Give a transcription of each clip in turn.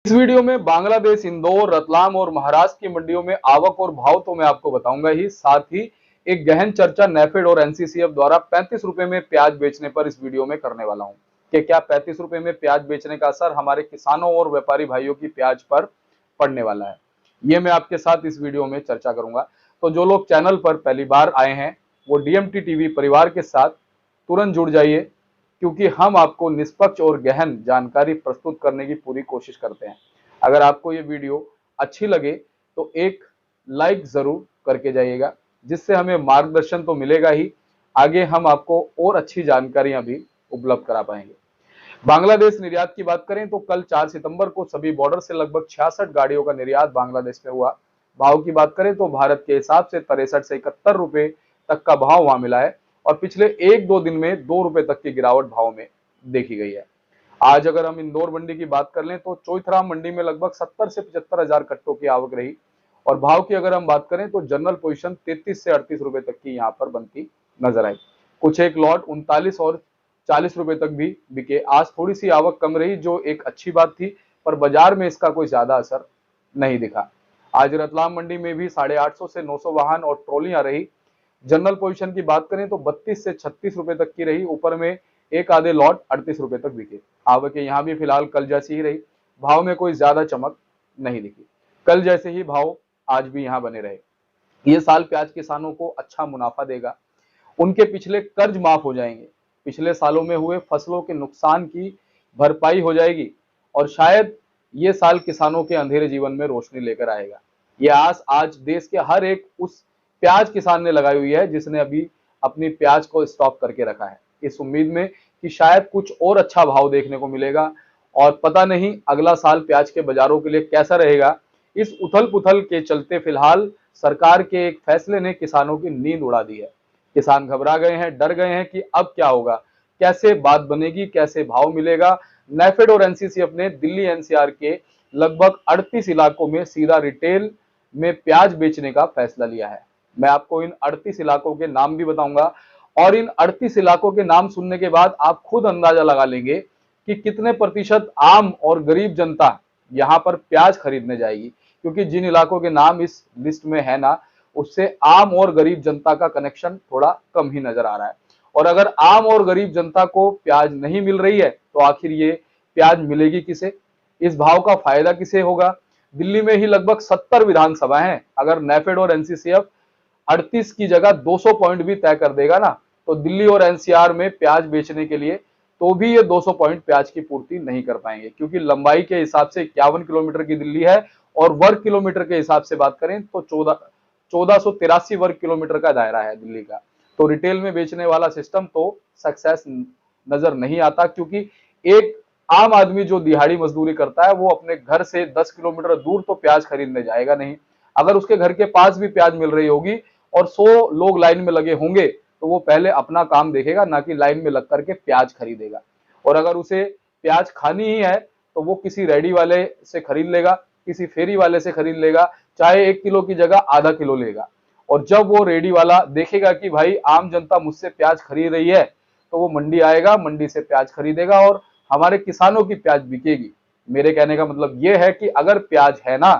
इस वीडियो में बांग्लादेश, इंदौर, रतलाम और महाराष्ट्र की मंडियों में आवक और भाव तो मैं आपको बताऊंगा ही, साथ ही एक गहन चर्चा नेफेड और एनसीसीएफ द्वारा 35 रुपए में प्याज बेचने पर इस वीडियो में करने वाला हूं कि क्या 35 रुपए में प्याज बेचने का असर हमारे किसानों और व्यापारी भाइयों की प्याज पर पड़ने वाला है। ये मैं आपके साथ इस वीडियो में चर्चा करूंगा। तो जो लोग चैनल पर पहली बार आए हैं वो डीएमटी टीवी परिवार के साथ तुरंत जुड़ जाइए, क्योंकि हम आपको निष्पक्ष और गहन जानकारी प्रस्तुत करने की पूरी कोशिश करते हैं। अगर आपको ये वीडियो अच्छी लगे तो एक लाइक जरूर करके जाइएगा, जिससे हमें मार्गदर्शन तो मिलेगा ही, आगे हम आपको और अच्छी जानकारियां भी उपलब्ध करा पाएंगे। बांग्लादेश निर्यात की बात करें तो कल 4 सितंबर को सभी बॉर्डर से लगभग 66 गाड़ियों का निर्यात बांग्लादेश में हुआ। भाव की बात करें तो भारत के हिसाब से 63 से 71 रुपए तक का भाव वहां मिला है और पिछले 1-2 दिन में 2 रुपए तक की गिरावट भाव में देखी गई है। आज अगर हम इंदौर मंडी की बात कर लें तो चौथराम मंडी में लगभग 70 से 75 हजार कट्टों की आवक रही और भाव की अगर हम बात करें तो जनरल पोजीशन 33 से 38 रुपए तक की यहाँ पर बनती नजर आई। कुछ एक लॉट 39 और 40 रुपए तक भी बिके। आज थोड़ी सी आवक कम रही, जो एक अच्छी बात थी, पर बाजार में इसका कोई ज्यादा असर नहीं दिखा। आज रतलाम मंडी में भी 850 से 900 वाहन और ट्रॉलियां रही। जनरल पोजीशन की बात करें तो 32 से 36 रुपए तक की रही। ऊपर में एक आधे लॉट 38 रुपए तक बिके। आवक यहाँ भी फिलहाल कल जैसी ही रही। भाव में कोई ज्यादा चमक नहीं दिखी। कल जैसे ही भाव आज भी यहाँ बने रहे। ये साल प्याज किसानों को अच्छा मुनाफा देगा। उनके पिछले कर्ज माफ हो जाएंगे। पिछले सालों में हुए फसलों के नुकसान की भरपाई हो जाएगी और शायद ये साल किसानों के अंधेरे जीवन में रोशनी लेकर आएगा। ये आस आज देश के हर एक उस प्याज किसान ने लगाई हुई है जिसने अभी अपनी प्याज को स्टॉक करके रखा है, इस उम्मीद में कि शायद कुछ और अच्छा भाव देखने को मिलेगा। और पता नहीं अगला साल प्याज के बाजारों के लिए कैसा रहेगा। इस उथल पुथल के चलते फिलहाल सरकार के एक फैसले ने किसानों की नींद उड़ा दी है। किसान घबरा गए हैं, डर गए हैं कि अब क्या होगा, कैसे बात बनेगी, कैसे भाव मिलेगा। नेफेड और एनसीसीएफ ने दिल्ली एनसीआर के लगभग 38 इलाकों में सीधा रिटेल में प्याज बेचने का फैसला लिया है। मैं आपको इन 38 इलाकों के नाम भी बताऊंगा और इन 38 इलाकों के नाम सुनने के बाद आप खुद अंदाजा लगा लेंगे कि कितने प्रतिशत आम और गरीब जनता यहां पर प्याज खरीदने जाएगी, क्योंकि जिन इलाकों के नाम इस लिस्ट में है ना, उससे आम और गरीब जनता का कनेक्शन थोड़ा कम ही नजर आ रहा है। और अगर आम और गरीब जनता को प्याज नहीं मिल रही है तो आखिर ये प्याज मिलेगी किसे, इस भाव का फायदा किसे होगा। दिल्ली में ही लगभग 70 विधानसभा हैं। अगर नेफेड और एनसीसीएफ 38 की जगह 200 पॉइंट भी तय कर देगा ना, तो दिल्ली और एनसीआर में प्याज बेचने के लिए तो भी ये 200 पॉइंट प्याज की पूर्ति नहीं कर पाएंगे, क्योंकि लंबाई के हिसाब से 51 किलोमीटर की दिल्ली है और वर्ग किलोमीटर के हिसाब से बात करें तो 1483 वर्ग किलोमीटर का दायरा है दिल्ली का। तो रिटेल में बेचने वाला सिस्टम तो सक्सेस नजर नहीं आता, क्योंकि एक आम आदमी जो दिहाड़ी मजदूरी करता है वो अपने घर से 10 किलोमीटर दूर तो प्याज खरीदने जाएगा नहीं। अगर उसके घर के पास भी प्याज मिल रही होगी और 100 लोग लाइन में लगे होंगे तो वो पहले अपना काम देखेगा, ना कि लाइन में लग करके प्याज खरीदेगा। और अगर उसे प्याज खानी ही है तो वो किसी रेडी वाले से खरीद लेगा, किसी फेरी वाले से खरीद लेगा, चाहे 1 किलो की जगह आधा किलो लेगा। और जब वो रेडी वाला देखेगा कि भाई आम जनता मुझसे प्याज खरीद रही है, तो वो मंडी आएगा, मंडी से प्याज खरीदेगा और हमारे किसानों की प्याज बिकेगी। मेरे कहने का मतलब ये है कि अगर प्याज है ना,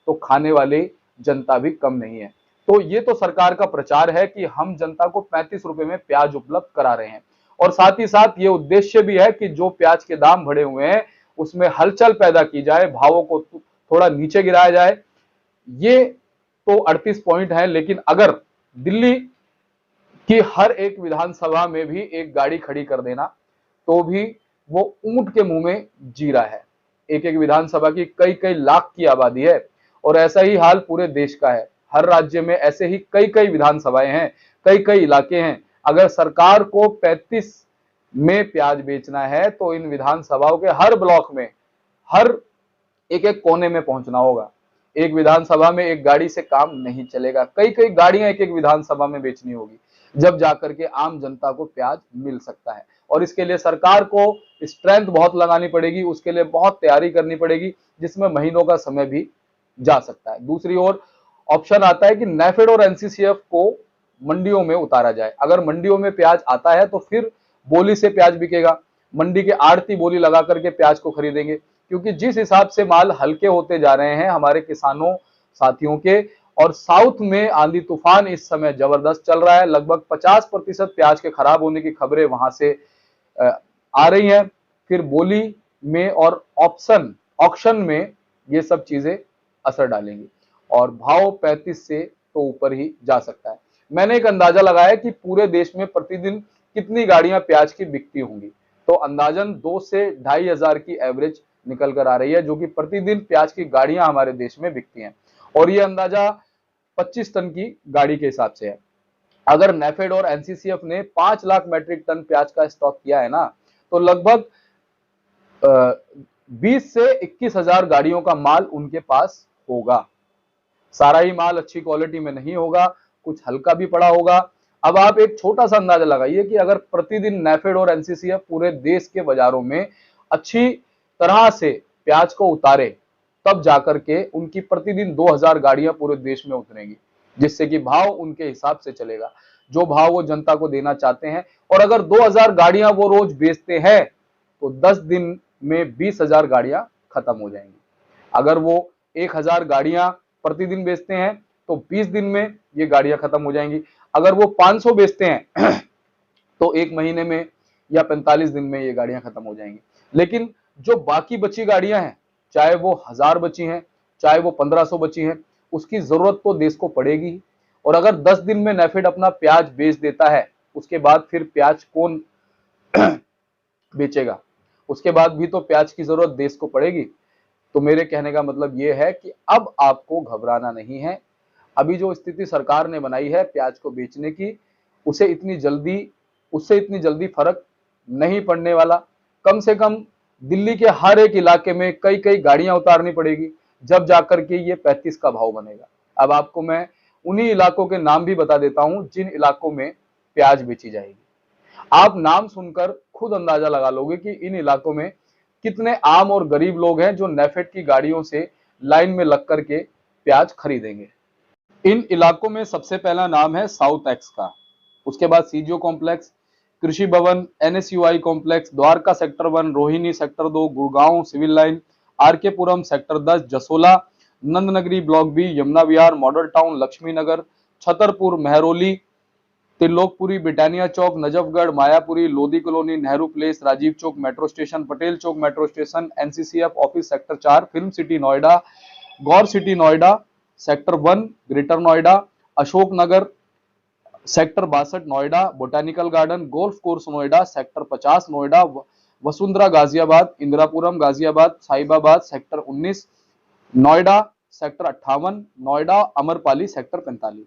तो खाने वाली जनता भी कम नहीं है। तो ये तो सरकार का प्रचार है कि हम जनता को 35 रुपए में प्याज उपलब्ध करा रहे हैं, और साथ ही साथ ये उद्देश्य भी है कि जो प्याज के दाम बढ़े हुए हैं उसमें हलचल पैदा की जाए, भावों को थोड़ा नीचे गिराया जाए। ये तो 38 पॉइंट है, लेकिन अगर दिल्ली की हर एक विधानसभा में भी एक गाड़ी खड़ी कर देना तो भी वो ऊंट के मुंह में जीरा है। एक एक विधानसभा की कई कई लाख की आबादी है और ऐसा ही हाल पूरे देश का है। हर राज्य में ऐसे ही कई कई विधानसभाएं हैं, कई कई इलाके हैं। अगर सरकार को 35 में प्याज बेचना है तो इन विधानसभाओं के हर ब्लॉक में, हर एक एक कोने में पहुंचना होगा। एक विधानसभा में एक गाड़ी से काम नहीं चलेगा, कई कई गाड़ियां एक एक विधानसभा में बेचनी होगी, जब जाकर के आम जनता को प्याज मिल सकता है। और इसके लिए सरकार को स्ट्रेंथ बहुत लगानी पड़ेगी, उसके लिए बहुत तैयारी करनी पड़ेगी, जिसमें महीनों का समय भी जा सकता है। दूसरी ओर ऑप्शन आता है कि नेफेड और एनसीसीएफ को मंडियों में उतारा जाए। अगर मंडियों में प्याज आता है तो फिर बोली से प्याज बिकेगा, मंडी के आड़ती बोली लगा करके प्याज को खरीदेंगे। क्योंकि जिस हिसाब से माल हल्के होते जा रहे हैं हमारे किसानों साथियों के, और साउथ में आंधी तूफान इस समय जबरदस्त चल रहा है। लगभग 50% प्याज के खराब होने की खबरें वहां से आ रही हैं। फिर बोली में और ऑक्शन में ये सब चीजें असर डालेंगी और भाव 35 से तो ऊपर ही जा सकता है। मैंने एक अंदाजा लगाया कि पूरे देश में प्रतिदिन कितनी गाड़ियां प्याज की बिकती होंगी, तो अंदाजन 2 से 2,500 की एवरेज निकल कर आ रही है, जो कि प्रतिदिन प्याज की गाड़ियां हमारे देश में बिकती हैं। और ये अंदाजा 25 टन की गाड़ी के हिसाब से है। अगर नेफेड और एनसीसीएफ ने 5 लाख मैट्रिक टन प्याज का स्टॉक किया है ना, तो लगभग 20 से 21,000 गाड़ियों का माल उनके पास होगा। सारा ही माल अच्छी क्वालिटी में नहीं होगा, कुछ हल्का भी पड़ा होगा। अब आप एक छोटा सा अंदाजा लगाइए कि अगर प्रतिदिन नेफेड और एनसीसीएफ पूरे देश के बाजारों में अच्छी तरह से प्याज को उतारे, तब जाकर के उनकी प्रतिदिन 2,000 गाड़ियां पूरे देश में उतरेंगी, जिससे कि भाव उनके हिसाब से चलेगा, जो भाव वो जनता को देना चाहते हैं। और अगर 2,000 गाड़ियां वो रोज बेचते हैं तो 10 दिन में 20,000 गाड़ियां खत्म हो जाएंगी। अगर वो 1,000 गाड़ियां प्रतिदिन बेचते हैं तो 20 दिन में ये गाड़ियां खत्म हो जाएंगी। अगर वो 500 बेचते हैं तो 1 महीने में या 45 दिन में ये गाड़ियां खत्म हो जाएंगी। लेकिन जो बाकी बची गाड़ियां हैं, चाहे वो 1,000 बची हैं, चाहे वो 1,500 बची हैं, उसकी जरूरत तो देश को पड़ेगी। और अगर 10 दिन में नेफेड अपना प्याज बेच देता है, उसके बाद फिर प्याज कौन बेचेगा? उसके बाद भी तो प्याज की जरूरत देश को पड़ेगी। तो मेरे कहने का मतलब यह है कि अब आपको घबराना नहीं है। अभी जो स्थिति सरकार ने बनाई है प्याज को बेचने की, उससे इतनी जल्दी फर्क नहीं पड़ने वाला। कम से कम दिल्ली के हर एक इलाके में कई कई गाड़ियां उतारनी पड़ेगी, जब जाकर के ये 35 का भाव बनेगा। अब आपको मैं उन्हीं इलाकों के नाम भी बता देता हूं जिन इलाकों में प्याज बेची जाएगी। आप नाम सुनकर खुद अंदाजा लगा लोगे कि इन इलाकों में कितने आम और गरीब लोग हैं जो नेफेड की गाड़ियों से लाइन में लग करके प्याज खरीदेंगे। इन इलाकों में सबसे पहला नाम है साउथ एक्स का, उसके बाद CGO complex, Krishi Bhawan, NSUI complex, Dwarka sector 1, Rohini sector 2, Gurgaon civil line, RK Puram sector 10, Jasola, Nandnagari block B, Yamuna Vihar, model town, Laxmi Nagar, Chhatarpur, Mehrauli, Trilokpuri, Britannia Chowk, Najafgarh, Mayapuri, Lodhi colony, Nehru place, Rajiv Chowk metro station, Patel Chowk metro station, NCCF office sector 4, film city Noida, Gaur city Noida, sector 1 greater Noida, Ashok Nagar, sector 62 Noida, botanical garden, golf course Noida, sector 50 Noida, Vasundhara Ghaziabad, Indirapuram Ghaziabad, Sahibabad sector 19 Noida, sector 58 Noida, Amrapali sector 45।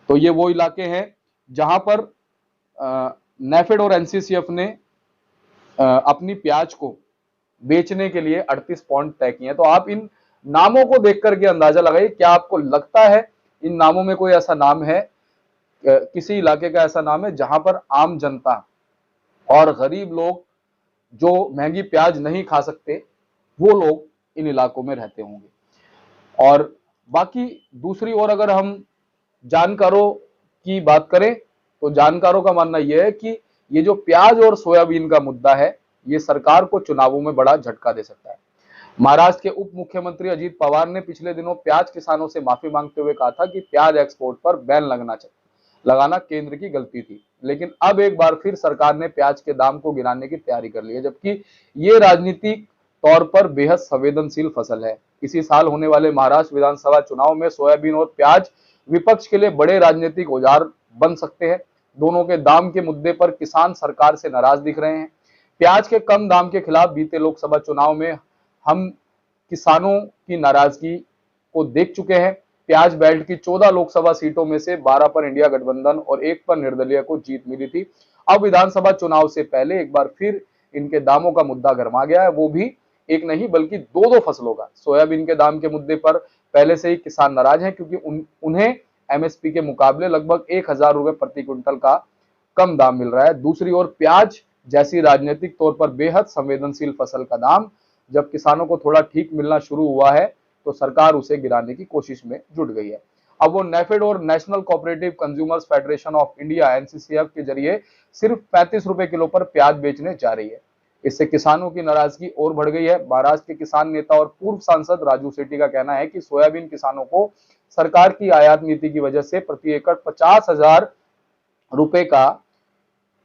तो ये वो इलाके हैं जहां पर नेफेड और NCCF ने अपनी प्याज को बेचने के लिए 38 पॉइंट तय किए हैं। तो आप इन नामों को देख करके अंदाजा लगाइए, क्या आपको लगता है इन नामों में कोई ऐसा नाम है, किसी इलाके का ऐसा नाम है जहां पर आम जनता और गरीब लोग जो महंगी प्याज नहीं खा सकते, वो लोग इन इलाकों में रहते होंगे? और बाकी दूसरी ओर अगर हम जानकारों की बात करें तो जानकारों का मानना यह है कि ये जो प्याज और सोयाबीन का मुद्दा है, ये सरकार को चुनावों में बड़ा झटका दे सकता है। महाराष्ट्र के उप मुख्यमंत्री अजीत पवार ने पिछले दिनों प्याज किसानों से माफी मांगते हुए कहा था कि प्याज एक्सपोर्ट पर बैन लगाना केंद्र की गलती थी। लेकिन अब एक बार फिर सरकार ने प्याज के दाम को गिराने की तैयारी कर ली है, जबकि ये राजनीतिक तौर पर बेहद संवेदनशील फसल है। इसी साल होने वाले महाराष्ट्र विधानसभा चुनाव में सोयाबीन और प्याज विपक्ष के लिए बड़े राजनीतिक औजार बन सकते हैं। दोनों के दाम के मुद्दे पर किसान सरकार से नाराज दिख रहे हैं। प्याज के कम दाम के खिलाफ बीते लोकसभा चुनाव में हम किसानों की नाराजगी को देख चुके हैं। प्याज बेल्ट की 14 लोकसभा सीटों में से 12 पर इंडिया गठबंधन और 1 पर निर्दलीय को जीत मिली थी। अब विधानसभा चुनाव से पहले एक बार फिर इनके दामों का मुद्दा गर्मा गया है, वो भी एक नहीं बल्कि दो फसलों का। सोयाबीन के दाम के मुद्दे पर पहले से ही किसान नाराज हैं, क्योंकि उन्हें एमएसपी के मुकाबले लगभग 1,000 रुपए प्रति क्विंटल का कम दाम मिल रहा है। दूसरी ओर प्याज जैसी राजनीतिक तौर पर बेहद संवेदनशील फसल का दाम जब किसानों को थोड़ा ठीक मिलना शुरू हुआ है, तो सरकार उसे गिराने की कोशिश में जुट गई है। अब वो नेफेड और national cooperative consumers federation of India NCCF के जरिए सिर्फ 35 रुपए किलो पर प्याज बेचने जा रही है। इससे किसानों की नाराजगी और बढ़ गई है। महाराष्ट्र के किसान नेता और पूर्व सांसद राजू सेठी का कहना है कि सोयाबीन किसानों को सरकार की आयात नीति की वजह से प्रति एकड़ 50,000 रुपए का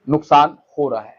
नुकसान हो रहा है।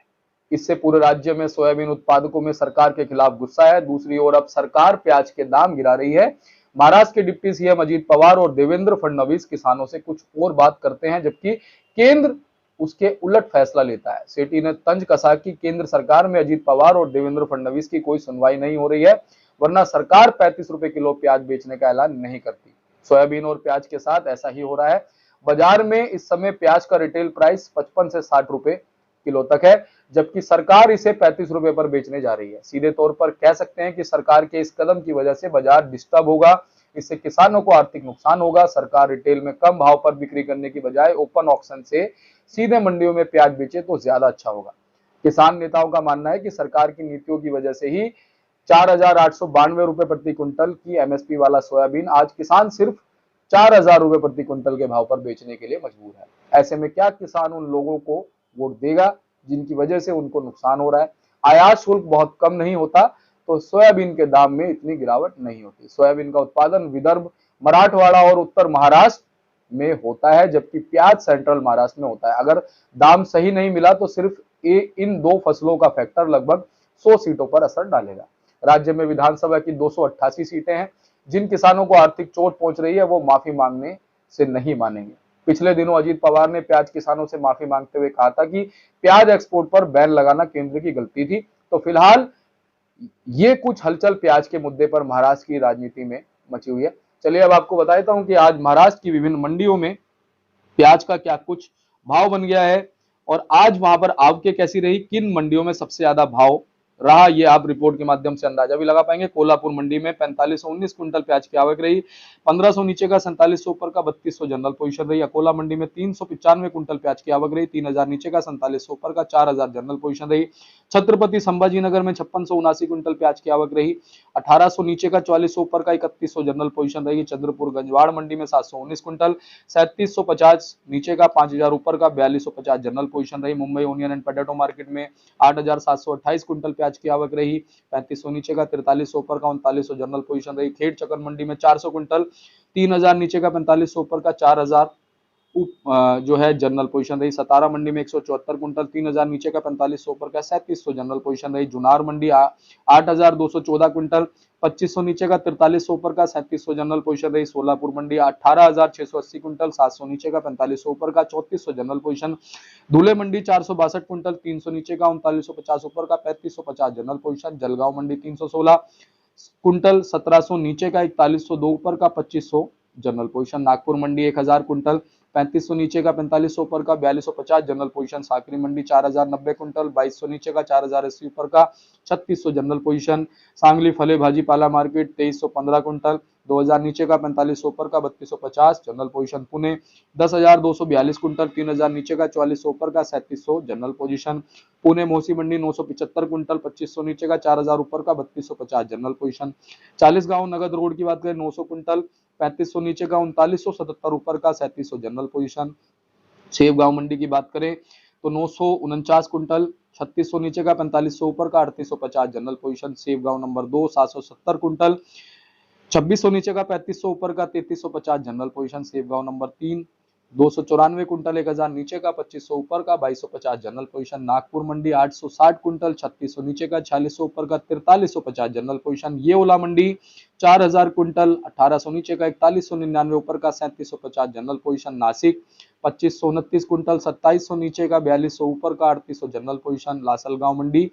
इससे पूरे राज्य में सोयाबीन उत्पादकों में सरकार के खिलाफ गुस्सा है। दूसरी ओर अब सरकार प्याज के दाम गिरा रही है। महाराष्ट्र के डिप्टी सीएम अजीत पवार और देवेंद्र फडणवीस किसानों से कुछ और बात करते हैं, जबकि केंद्र उसके उलट फैसला लेता है। सेठी ने तंज कसा कि केंद्र सरकार में अजीत पवार और देवेंद्र फडणवीस की कोई सुनवाई नहीं हो रही है, वरना सरकार 35 रुपए किलो प्याज बेचने का ऐलान नहीं करती। सोयाबीन और प्याज के साथ ऐसा ही हो रहा है। बाजार में इस समय प्याज का रिटेल प्राइस 55 से 60 रुपए किलो तक है, जबकि सरकार इसे 35 रुपए पर बेचने जा रही है। सीधे तौर पर कह सकते हैं कि सरकार के इस कदम की वजह से बाजार डिस्टर्ब होगा। इससे किसानों को आर्थिक नुकसान होगा। सरकार रिटेल में कम भाव पर बिक्री करने की बजाय ओपन ऑक्शन से सीधे मंडियों में प्याज बेचे तो ज्यादा अच्छा होगा। किसान नेताओं का मानना है कि सरकार की नीतियों की वजह से ही 4,892 रुपए प्रति क्विंटल की एमएसपी वाला सोयाबीन आज किसान सिर्फ 4,000 रुपए प्रति क्विंटल के भाव पर बेचने के लिए मजबूर है। ऐसे में क्या किसान उन लोगों को वोट देगा जिनकी वजह से उनको नुकसान हो रहा है? आयात शुल्क बहुत कम नहीं होता तो सोयाबीन के दाम में इतनी गिरावट नहीं होती। सोयाबीन का उत्पादन विदर्भ, मराठवाड़ा और उत्तर महाराष्ट्र में होता है, जबकि प्याज सेंट्रल महाराष्ट्र में होता है। अगर दाम सही नहीं मिला तो सिर्फ इन दो फसलों का फैक्टर लगभग 100 सीटों पर असर डालेगा। राज्य में विधानसभा की 288 सीटें हैं। जिन किसानों को आर्थिक चोट पहुंच रही है वो माफी मांगने से नहीं मानेंगे। पिछले दिनों अजीत पवार ने प्याज किसानों से माफी मांगते हुए कहा था कि प्याज एक्सपोर्ट पर बैन लगाना केंद्र की गलती थी। तो फिलहाल ये कुछ हलचल प्याज के मुद्दे पर महाराष्ट्र की राजनीति में मची हुई है। चलिए अब आपको बताता हूं कि आज महाराष्ट्र की विभिन्न मंडियों में प्याज का क्या कुछ भाव बन गया है और आज वहां पर आवकें कैसी रही, किन मंडियों में सबसे ज्यादा भाव रहा, ये आप रिपोर्ट के माध्यम से अंदाजा भी लगा पाएंगे। कोल्हापुर मंडी में 4519 क्विंटल प्याज की आवक रही। 1500 नीचे का 4700 ऊपर का 3200 जनरल पोजीशन रही। अकोला मंडी में 395 क्विंटल प्याज की आवक रही। 3000 नीचे का 4700 ऊपर का 4000 जनरल पोजीशन रही। छत्रपति संभाजीनगर में 5679 क्विंटल प्याज की आवक रही। 1800 नीचे का 4400 ऊपर का 3100 जनरल पोजीशन रही। चंद्रपुर गंजवाड़ मंडी में 719 क्विंटल 3750 नीचे का 5000 ऊपर का 4250 जनरल पोजीशन रही। Mumbai onion and potato market में 8728 क्विंटल प्याज की आवक रही। 3500 नीचे का 4300 ऊपर का 3900 जनरल पोजीशन रही। खेड़ चक्कर मंडी में 400 क्विंटल 3000 नीचे का 4500 ऊपर का 4000 जो है जनरल पोजीशन रही। सतारा मंडी में 174 कुंटल 3000 नीचे का 4500 ऊपर का 3700 जनरल पोजीशन रही। जुनार मंडी 8214 कुंटल 2500 नीचे का 4300 ऊपर का 3700 जनरल पोजीशन रही। सोलापुर मंडी 18680 कुंटल 700 नीचे का 4500 ऊपर का 3400 जनरल पोजीशन। धुले मंडी 462 कुंटल 300 नीचे का 3950 ऊपर का 3550 जनरल पोजीशन। जलगांव मंडी 316 कुंटल 1700 नीचे का 4102 ऊपर का 2500 जनरल पोजीशन। नागपुर मंडी 1000 कुंटल 3500 नीचे का 4500 ऊपर का 4250 जनरल पोजीशन। साकरी मंडी 4090 कुंटल 2200 नीचे का 4080 ऊपर का 3600 जनरल पोजीशन। सांगली फले भाजी पाला मार्केट 2315 कुंटल 2000 नीचे का 4500 ऊपर का 3250 जनरल पोजीशन। पुणे 10242 कुंटल 3000 नीचे का 4400 ऊपर का 3700 जनरल पोजीशन। पुणे मोसी मंडी 975 कुंटल 2500 नीचे का 4000 ऊपर का 3250 जनरल पोजीशन। 40 नगद रोड की बात करें 900 कुंटल 3500 नीचे का 3977 ऊपर का 3700 जनरल पोजीशन। सेवगांव मंडी की बात करें तो 949 कुंटल 3600 नीचे का 4500 ऊपर का 3850 जनरल पोजीशन। सेवगांव नंबर 2 770 कुंटल 2600 नीचे का 3500 ऊपर का 3350 जनरल पोजीशन। सेवगांव नंबर 3 294 कुंटल 1000 नीचे का 2500 ऊपर का 2250 जनरल पोजीशन। नागपुर मंडी 860 कुंटल 3600 नीचे का 4600 ऊपर का 4350 जनरल पोजीशन। ये ओला मंडी 4000 कुंटल 1800 नीचे का 4199 ऊपर का 3750 जनरल पोजीशन। नासिक 2529 कुंटल 2700 नीचे का 4200 ऊपर का 3800 जनरल पोजीशन। लासलगांव मंडी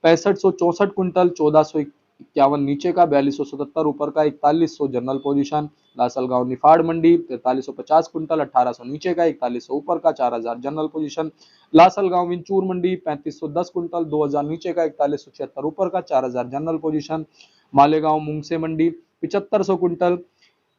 6564 कुंटल 1451 नीचे का 4277 ऊपर का 4100 जनरल पोजीशन। लासलगांव निफाड़ मंडी 4350 कुंटल 1800 नीचे का 4100 ऊपर का 4000 जनरल पोजीशन। लासलगांव विंचूर मंडी 3510 कुंटल 2000 नीचे का 4176 ऊपर का 4000 जनरल पोजीशन। मालेगांव मुंगसे मंडी 7500 कुंटल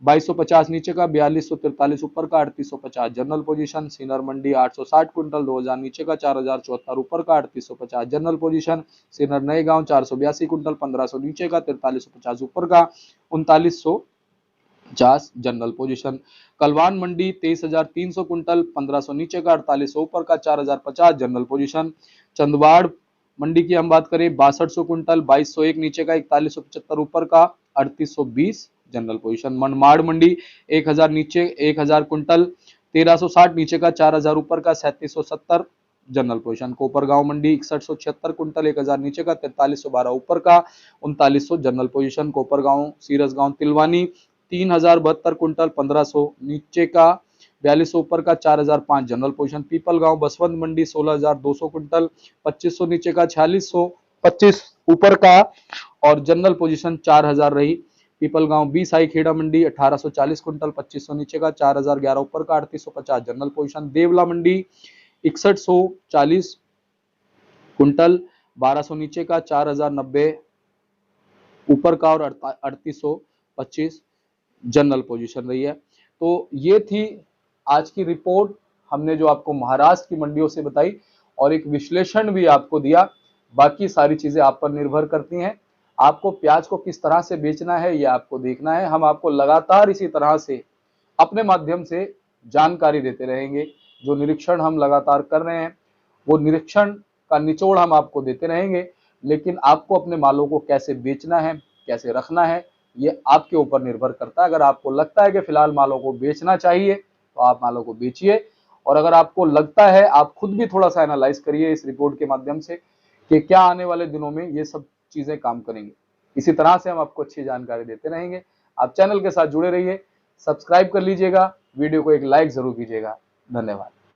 2250 नीचे का 4243 ऊपर का 3850 जनरल पोजीशन। सीनर मंडी 860 कुंटल 2000 नीचे का 4074 ऊपर का 3850 जनरल पोजीशन। सीनर नए गांव 482 कुंटल 1500 नीचे का 4350 ऊपर का 3950 जनरल पोजीशन। कलवान मंडी 23300 कुंटल 1500 नीचे का 4800 ऊपर का 4050 जनरल पोजीशन। चंदवाड़ मंडी की हम बात करें 6200 कुंटल 2201 नीचे का, 4175 ऊपर का, 3820 जनरल पोजीशन। मनमाड़ मंडी 1000 नीचे 1000 कुंटल 1360 नीचे का, 4000 ऊपर का, 3770 जनरल पोजीशन। कोपरगांव मंडी 6176 कुंटल 1000 नीचे का, 4312 ऊपर का, 3900 जनरल पोजीशन। कोपरगांव सीरसगांव तिलवानी 3072 कुंटल 1500 नीचे का, 4200 ऊपर का, 4005 जनरल पोजीशन। पीपलगांव बसवंत मंडी 16200 कुंटल 2500 नीचे का, 4625 ऊपर का और जनरल पोजीशन 4000 रही। पीपलगांव बी साई खेड़ा मंडी 1840 कुंटल 2500 नीचे का, 4011 ऊपर का, 3850 जनरल पोजीशन। देवला मंडी 6140 कुंटल 1200 नीचे का, 4090 ऊपर का और 3825 जनरल पोजीशन रही है। तो ये थी आज की रिपोर्ट, हमने जो आपको महाराष्ट्र की मंडियों से बताई और एक विश्लेषण भी आपको दिया। बाकी सारी चीजें आप पर निर्भर करती हैं, आपको प्याज को किस तरह से बेचना है ये आपको देखना है। हम आपको लगातार इसी तरह से अपने माध्यम से जानकारी देते रहेंगे। जो निरीक्षण हम लगातार कर रहे हैं वो निरीक्षण का निचोड़ हम आपको देते रहेंगे, लेकिन आपको अपने मालों को कैसे बेचना है, कैसे रखना है, ये आपके ऊपर निर्भर करता है। अगर आपको लगता है कि फिलहाल मालों को बेचना चाहिए तो आप मालों को बेचिए, और अगर आपको लगता है, आप खुद भी थोड़ा सा एनालाइज करिए इस रिपोर्ट के माध्यम से कि क्या आने वाले दिनों में ये सब चीजें काम करेंगी। इसी तरह से हम आपको अच्छी जानकारी देते रहेंगे। आप चैनल के साथ जुड़े रहिए, सब्सक्राइब कर लीजिएगा, वीडियो को एक लाइक जरूर कीजिएगा। धन्यवाद।